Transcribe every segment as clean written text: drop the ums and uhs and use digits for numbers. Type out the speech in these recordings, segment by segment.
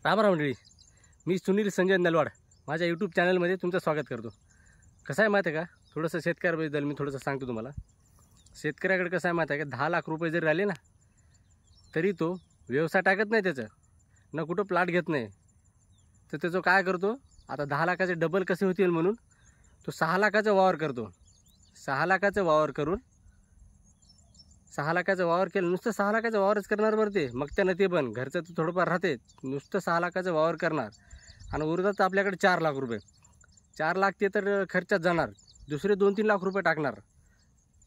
राम मंडळी, मी सुनील संजय नलवाड माझ्या यूट्यूब चॅनलमध्ये तुमचं स्वागत करतो। कसं आहे माहिती आहे का, थोडंसं शेतकऱ्याबद्दल मी थोडंसं सांगतो तुम्हाला। शेतकऱ्याकडे कसं आहे माहिती आहे का, 10 लाख रुपये जरी राहिले ना तरी तो व्यवसाय टाकत नाही, त्याचं ना कुठं प्लॉट घेत नाही। तर त्याचं काय करतो, आता 10 लाखाचे डबल कसे होतील म्हणून तो 6 लाखाचा वावर करतो। 6 लाखाचा वावर करून 6 लाखाचा वावर केलं, नुसतं 6 लाखाचा वावरच करणार बरं ते, मग त्यानं ते पण घरचं तर थोडंफार राहते, नुसतं 6 लाखाचा वावर करणार आणि उरतात आपल्याकडे 4 लाख रुपये। 4 लाख ते तर खर्चात जाणार, दुसरे 2-3 लाख रुपये टाकणार,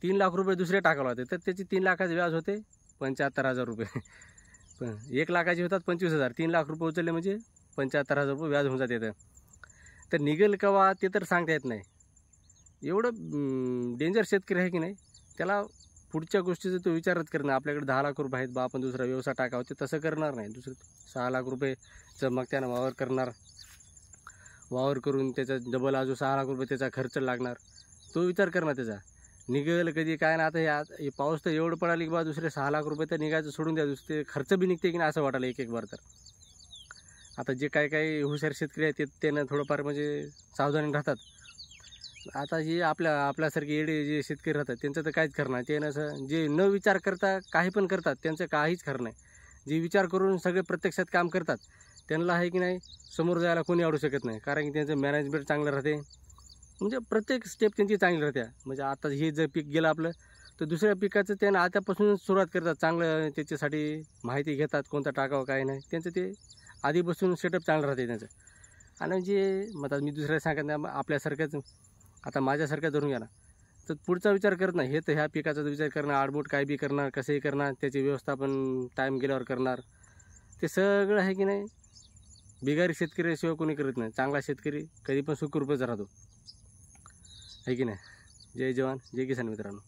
3 लाख रुपये दुसरे टाकावं लागते, तर त्याची 3 लाखाचे व्याज होते 75,000 रुपये। पण 1 लाखाचे होतात 25,000, 3 लाख रुपये उचलले म्हणजे 75,000 रुपये व्याज होऊन जाते। तर निघेल केव्हा ते तर सांगता येत नाही। एवढं डेंजर शेतकरी आहे की नाही, त्याला पुढच्या गोष्टीचं तो विचारच करणार। आपल्याकडे 10 लाख रुपये आहेत बा, आपण दुसरा व्यवसाय टाकावा, ते तसं करणार नाही। दुसरं 6 लाख रुपये मग त्यानं वावर करणार, वावर करून त्याचा डबल अजून 6 लाख रुपये त्याचा खर्च लागणार, तो विचार करणार त्याचा। निघेल कधी काय ना, आता हे पाऊस तर एवढं पडाली की बा दुसरे 6 लाख रुपये तर निघायचं सोडून द्या, दुसरे खर्च बी निघते की नाही असं वाटायला एक बार। तर आता जे काही हुशार शेतकरी आहेत ते त्यानं थोडंफार म्हणजे सावधानी राहतात। आता जे आपल्यासारखे येडे जे शेतकरी राहतात त्यांचं तर काहीच खरं नाही। ते असं जे न विचार करता काही पण करतात त्यांचं काहीच खरं नाही। जे विचार करून सगळे प्रत्यक्षात काम करतात त्यांना आहे की नाही, समोर जायला कोणी आवडू शकत नाही, कारण की त्यांचं मॅनेजमेंट चांगलं राहते, म्हणजे प्रत्येक स्टेप त्यांची चांगली राहते। म्हणजे आता हे जर पीक गेलं आपलं, तर दुसऱ्या पिकाचं त्यांना आतापासून सुरुवात करतात, चांगलं त्याच्यासाठी माहिती घेतात, कोणतं टाकावं काय नाही, त्यांचं ते आधीपासून सेटअप चांगलं राहते त्यांचं। आणि जे आता मी दुसऱ्या सांगत नाही, आपल्यासारखंच आता माझ्यासारखं धरून घ्या ना, तर पुढचा विचार करत नाही, हे तर ह्या पिकाचा विचार करणार, आडबोट काय बी करणार, कसंही करणार, त्याची व्यवस्थापन टाईम गेल्यावर करणार, ते सगळं आहे की नाही बिगारी शेतकऱ्याशिवाय कोणी करत नाही। चांगला शेतकरी कधी पण सुखरूपच राहतो, आहे की नाही। जय जवान जय किसान मित्रांनो।